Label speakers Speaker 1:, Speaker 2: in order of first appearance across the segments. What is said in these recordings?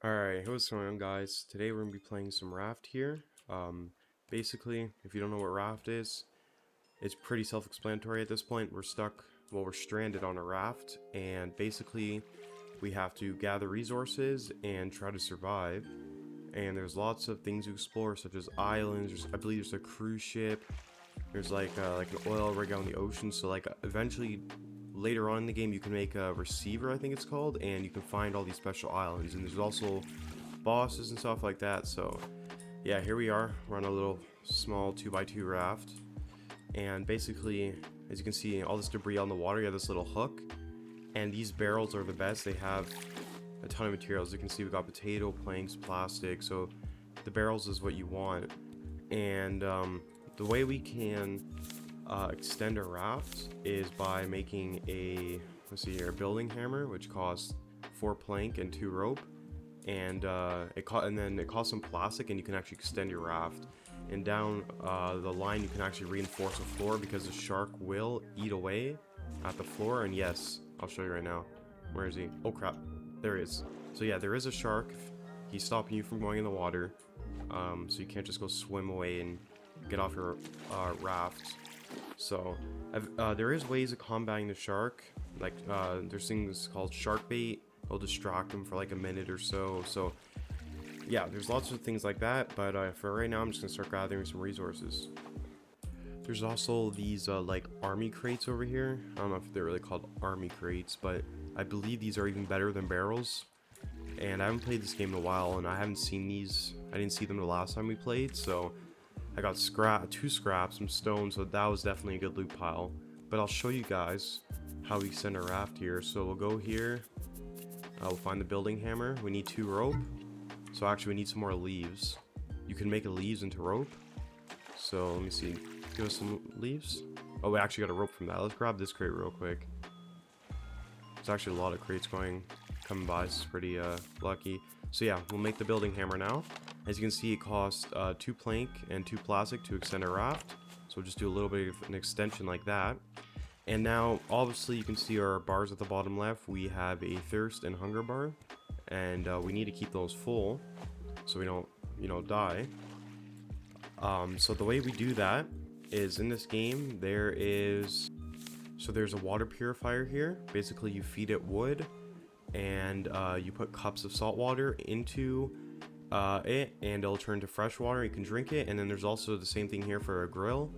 Speaker 1: Alright, what's going on, guys? Today we're going to be playing some Raft here. Basically, if you don't know what Raft is, it's pretty self-explanatory at this point. We're stuck, well, we're stranded on a raft, and basically we have to gather resources and try to survive. And there's lots of things to explore, such as islands. I believe there's a cruise ship. There's like an oil rig out in the ocean, so eventually later on in the game you can make a receiver, I think it's called, and you can find all these special islands, and there's also bosses and stuff like that. So yeah, here we are. We're on a little small 2x2 raft, and basically, as you can see, all this debris on the water, you have this little hook, and these barrels are the best. They have a ton of materials. You can see we got potato, planks, plastic, so the barrels is what you want. And the way we can extend a raft is by making a, let's see here, a building hammer, which costs 4 plank and 2 rope, and then it costs some plastic, and you can actually extend your raft. And down the line, you can actually reinforce the floor because the shark will eat away at the floor. And yes, I'll show you right now. Where is he? Oh crap, there he is. So yeah, there is a shark. He's stopping you from going in the water, so you can't just go swim away and get off your raft. So there is ways of combating the shark. Like there's things called shark bait. It'll distract them for like a minute or so. So yeah, there's lots of things like that. But for right now, I'm just gonna start gathering some resources. There's also these like army crates over here. I don't know if they're really called army crates, but I believe these are even better than barrels. And I haven't played this game in a while, and I haven't seen these. I didn't see them the last time we played, so I got 2 scraps, some stone, so that was definitely a good loot pile. But I'll show you guys how we send a raft here. So we'll go here, we'll find the building hammer. We need 2 rope, so actually we need some more leaves. You can make leaves into rope. So let me see, give us some leaves. Oh, we actually got a rope from that. Let's grab this crate real quick. There's actually a lot of crates coming by, so it's pretty lucky. So yeah, we'll make the building hammer now. As you can see, it costs 2 plank and 2 plastic to extend a raft. So we'll just do a little bit of an extension like that. And now, obviously, you can see our bars at the bottom left. We have a thirst and hunger bar, and we need to keep those full so we don't, die. So the way we do that is in this game, there's a water purifier here. Basically, you feed it wood, and you put cups of salt water into it, and it'll turn to fresh water. You can drink it. And then there's also the same thing here for a grill.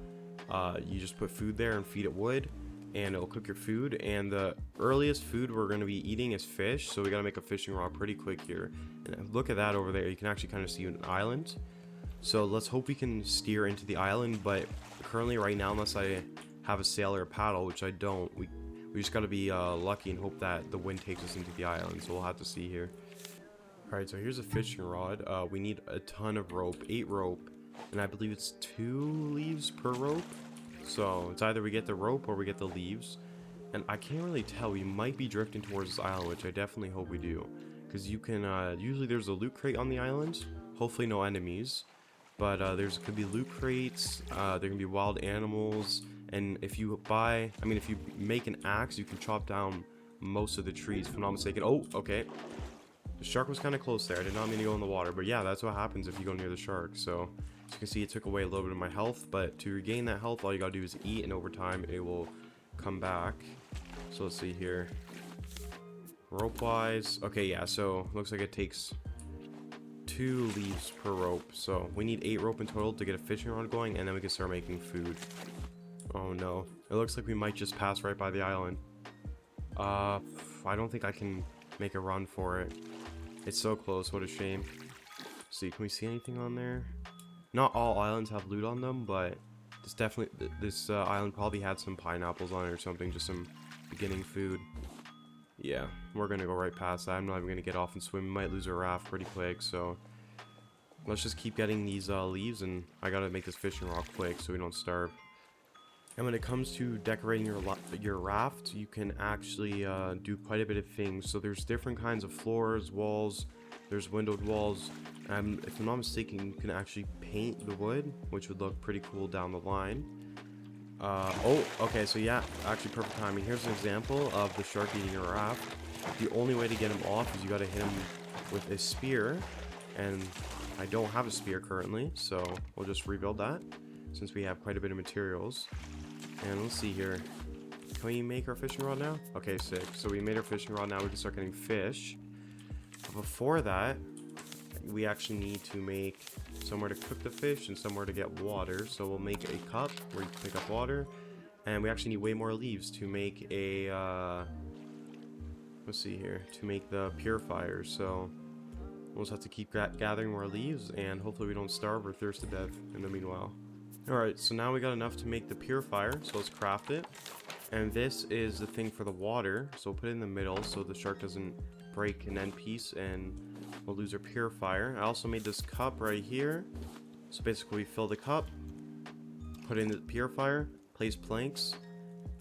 Speaker 1: You just put food there and feed it wood, and it'll cook your food. And the earliest food we're going to be eating is fish, so we got to make a fishing rod pretty quick here. And look at that over there. You can actually kind of see an island, so let's hope we can steer into the island. But currently right now, unless I have a sail or a paddle, which I don't, we just got to be lucky and hope that the wind takes us into the island. So we'll have to see here. Alright, so here's a fishing rod. We need a ton of rope, 8 rope, and I believe it's 2 leaves per rope. So it's either we get the rope or we get the leaves. And I can't really tell. We might be drifting towards this island, which I definitely hope we do. Because you can, usually there's a loot crate on the island. Hopefully no enemies. But could be loot crates, there can be wild animals. And if you if you make an axe, you can chop down most of the trees, if I'm not mistaken. Oh, okay. The shark was kind of close there. I did not mean to go in the water, but yeah, that's what happens if you go near the shark. So as you can see, it took away a little bit of my health, but to regain that health, all you gotta do is eat, and over time it will come back. So let's see here. Rope wise, okay, yeah, so looks like it takes 2 leaves per rope, so we need 8 rope in total to get a fishing rod going, and then we can start making food. Oh no, it looks like we might just pass right by the island. I don't think I can make a run for it. It's so close, what a shame. Let's see, can we see anything on there? Not all islands have loot on them, but this island probably had some pineapples on it or something, just some beginning food. Yeah, we're gonna go right past that. I'm not even gonna get off and swim. We might lose our raft pretty quick, so let's just keep getting these leaves, and I gotta make this fishing rod quick so we don't starve. And when it comes to decorating your raft, you can actually do quite a bit of things. So there's different kinds of floors, walls, there's windowed walls. If I'm not mistaken, you can actually paint the wood, which would look pretty cool down the line. Oh, okay, so yeah, actually perfect timing. Here's an example of the shark eating a raft. The only way to get him off is you gotta hit him with a spear, and I don't have a spear currently, so we'll just rebuild that since we have quite a bit of materials. And let's see here. Can we make our fishing rod now? Okay, sick. So we made our fishing rod. Now we can start getting fish. But before that, we actually need to make somewhere to cook the fish and somewhere to get water. So we'll make a cup where you can pick up water. And we actually need way more leaves to make a, let's see here, to make the purifiers. So we'll just have to keep gathering more leaves, and hopefully we don't starve or thirst to death in the meanwhile. Alright, so now we got enough to make the purifier, so let's craft it. And this is the thing for the water, so we'll put it in the middle so the shark doesn't break an end piece and we'll lose our purifier. I also made this cup right here. So basically we fill the cup, put in the purifier, place planks,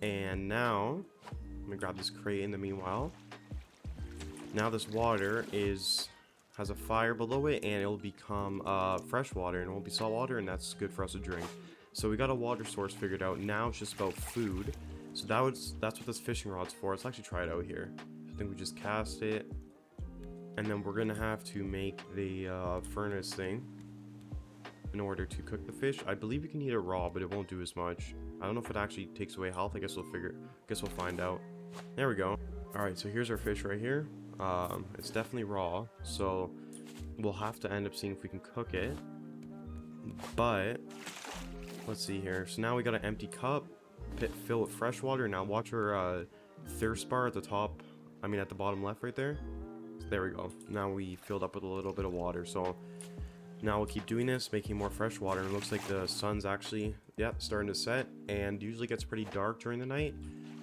Speaker 1: and now, let me grab this crate in the meanwhile. Now this water has a fire below it, and it will become fresh water, and it won't be salt water, and that's good for us to drink. So we got a water source figured out. Now it's just about food. So that's what this fishing rod's for. Let's actually try it out here. I think we just cast it, and then we're gonna have to make the furnace thing in order to cook the fish. I believe you can eat it raw, but it won't do as much. I don't know if it actually takes away health. I guess we'll find out. There we go. All right, so here's our fish right here. It's definitely raw, so we'll have to end up seeing if we can cook it. But let's see here. So now we got an empty cup, fill with fresh water. Now watch our thirst bar at the top, I mean at the bottom left right there. So there we go. Now we filled up with a little bit of water. So now we'll keep doing this, making more fresh water. And it looks like the sun's actually, starting to set, and usually gets pretty dark during the night.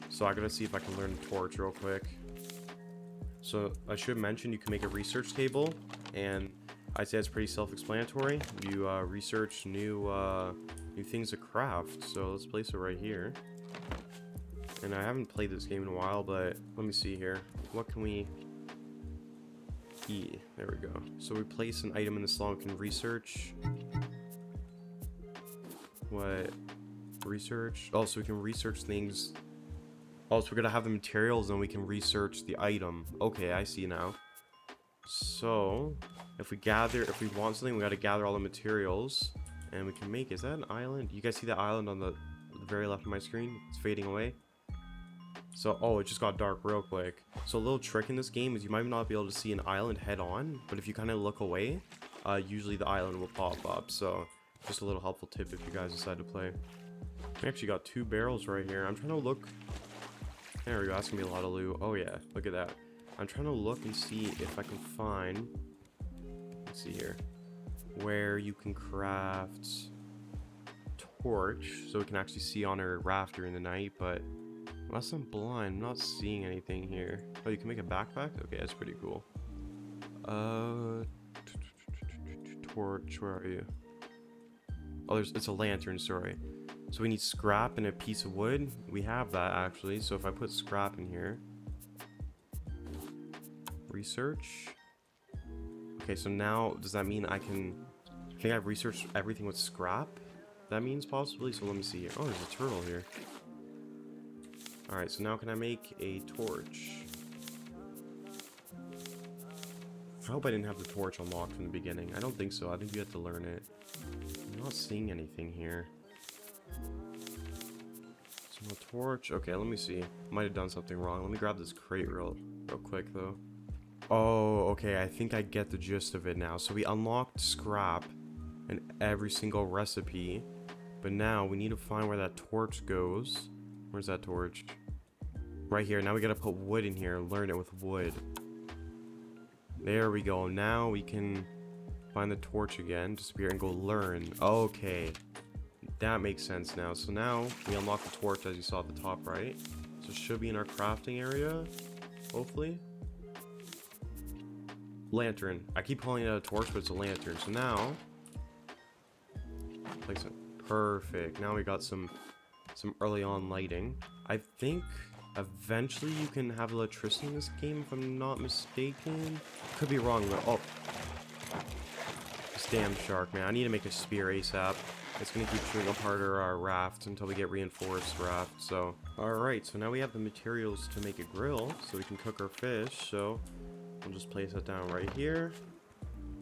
Speaker 1: So I gotta see if I can learn the torch real quick. So I should mention you can make a research table, and I'd say it's pretty self-explanatory. You research new things to craft. So let's place it right here. And I haven't played this game in a while, but let me see here. What can we eat? There we go. So we place an item in the slot. We can research. What? Research? Oh, so we can research things. Oh, so we're gonna have the materials and we can research the item. Okay, I see now. So if we want something, we gotta gather all the materials and we can make, is that an island? You guys see that island on the very left of my screen? It's fading away. So, oh, it just got dark real quick. So a little trick in this game is you might not be able to see an island head on, but if you kind of look away, usually the island will pop up. So just a little helpful tip if you guys decide to play. We actually got 2 barrels right here. I'm trying to look. There we go, that's gonna be a lot of loot. Oh yeah, look at that. I'm trying to look and see if I can find, let's see here, where you can craft torch so we can actually see on our raft during the night, but unless I'm blind, I'm not seeing anything here. Oh, you can make a backpack? Okay, that's pretty cool. Torch, where are you? Oh, it's a lantern, sorry. So we need scrap and a piece of wood. We have that actually. So if I put scrap in here, research. Okay, so now does that mean I think I've researched everything with scrap? That means possibly. So let me see here. Oh, there's a turtle here. All right, so now can I make a torch? I hope I didn't have the torch unlocked from the beginning. I don't think so. I think you have to learn it. I'm not seeing anything here. No torch. Okay, let me see. Might have done something wrong. Let me grab this crate real quick though. Oh, okay. I think I get the gist of it now. So we unlocked scrap in every single recipe, but now we need to find where that torch goes. Where's that torch? Right here. Now we gotta put wood in here and learn it with wood. There we go. Now we can find the torch again, disappear, and go learn. Okay. That makes sense now. So now we unlock the torch as you saw at the top right. So it should be in our crafting area, hopefully. Lantern. I keep calling it a torch, but it's a lantern. So now, place it. Perfect. Now we got some early on lighting. I think eventually you can have electricity in this game, if I'm not mistaken. Could be wrong though. Oh. This damn shark, man. I need to make a spear ASAP. It's gonna keep chewing apart our raft until we get reinforced raft, so. Alright, so now we have the materials to make a grill, so we can cook our fish, so we'll just place that down right here.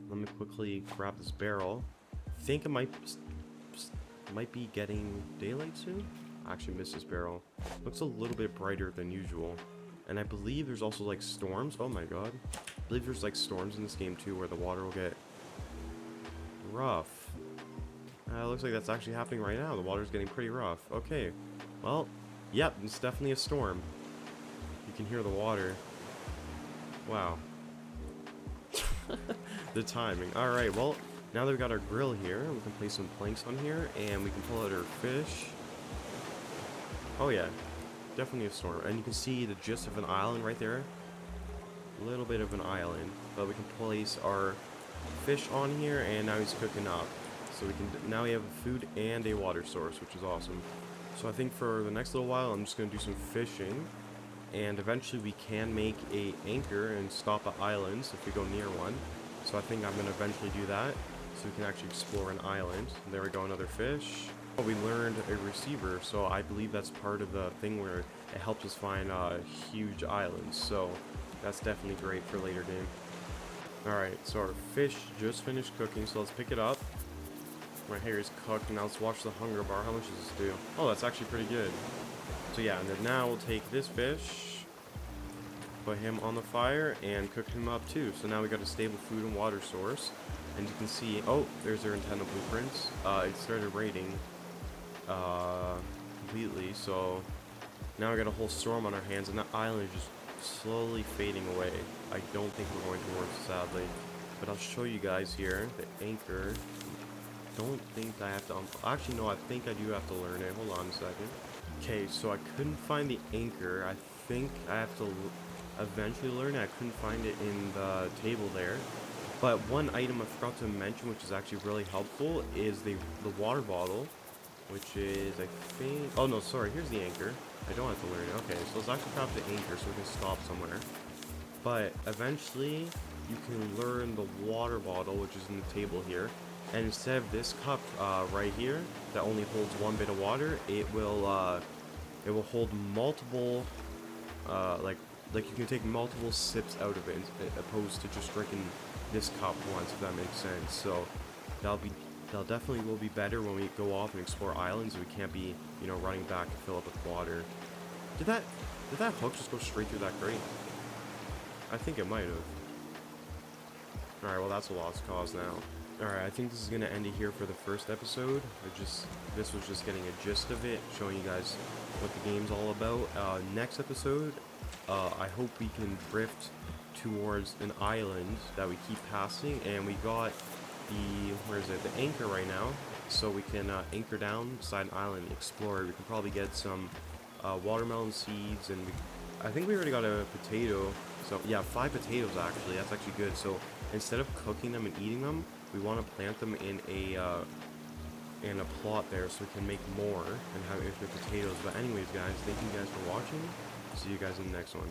Speaker 1: Let me quickly grab this barrel. I think it might be getting daylight soon. I actually missed this barrel. Looks a little bit brighter than usual. And I believe there's also like storms. Oh my god. I believe there's like storms in this game too where the water will get rough. Looks like that's actually happening right now. The water's getting pretty rough. Okay. Well, yep, it's definitely a storm. You can hear the water. Wow. The timing. Alright, well, now that we've got our grill here, we can place some planks on here, and we can pull out our fish. Oh yeah, definitely a storm. And you can see the gist of an island right there. A little bit of an island. But we can place our fish on here, and now he's cooking up. So we can now we have a food and a water source, which is awesome. So I think for the next little while, I'm just going to do some fishing. And eventually we can make a anchor and stop at islands if we go near one. So I think I'm going to eventually do that, so we can actually explore an island. There we go, another fish. Oh, we learned a receiver, so I believe that's part of the thing where it helps us find huge islands. So that's definitely great for later game. Alright, so our fish just finished cooking, so let's pick it up. My hair is cooked, now let's watch the hunger bar. How much does this do? Oh, that's actually pretty good. So yeah, and then now we'll take this fish, put him on the fire, and cook him up too. So now we got a stable food and water source. And you can see, oh, there's our antenna blueprints. It started raining completely, so now we got a whole storm on our hands, and that island is just slowly fading away. I don't think we're going towards it, sadly. But I'll show you guys here, the anchor. Don't think I have to, actually no, I think I do have to learn it. Hold on a second. Okay, so I couldn't find the anchor. I think I have to eventually learn it. I couldn't find it in the table there. But one item I forgot to mention, which is actually really helpful, is the water bottle, which is, I think, oh no, sorry, here's the anchor. I don't have to learn it. Okay, so let's actually grab the anchor so we can stop somewhere. But eventually, you can learn the water bottle, which is in the table here. And instead of this cup right here that only holds one bit of water, it will hold multiple like you can take multiple sips out of it, opposed to just drinking this cup once, if that makes sense. So that'll definitely will be better when we go off and explore islands. We can't be, you know, running back to fill up with water. Did that hook just go straight through that crate? I think it might have. Alright, well that's a lost cause now. Alright, I think this is going to end it here for the first episode. This was just getting a gist of it, showing you guys what the game's all about. Next episode, I hope we can drift towards an island that we keep passing, and we got the anchor right now, so we can anchor down beside an island and explore. We can probably get some watermelon seeds, and I think we already got a potato. So yeah, 5 potatoes actually. That's actually good. So instead of cooking them and eating them, we want to plant them in a plot there so we can make more and have extra potatoes. But anyways, guys, thank you guys for watching. See you guys in the next one.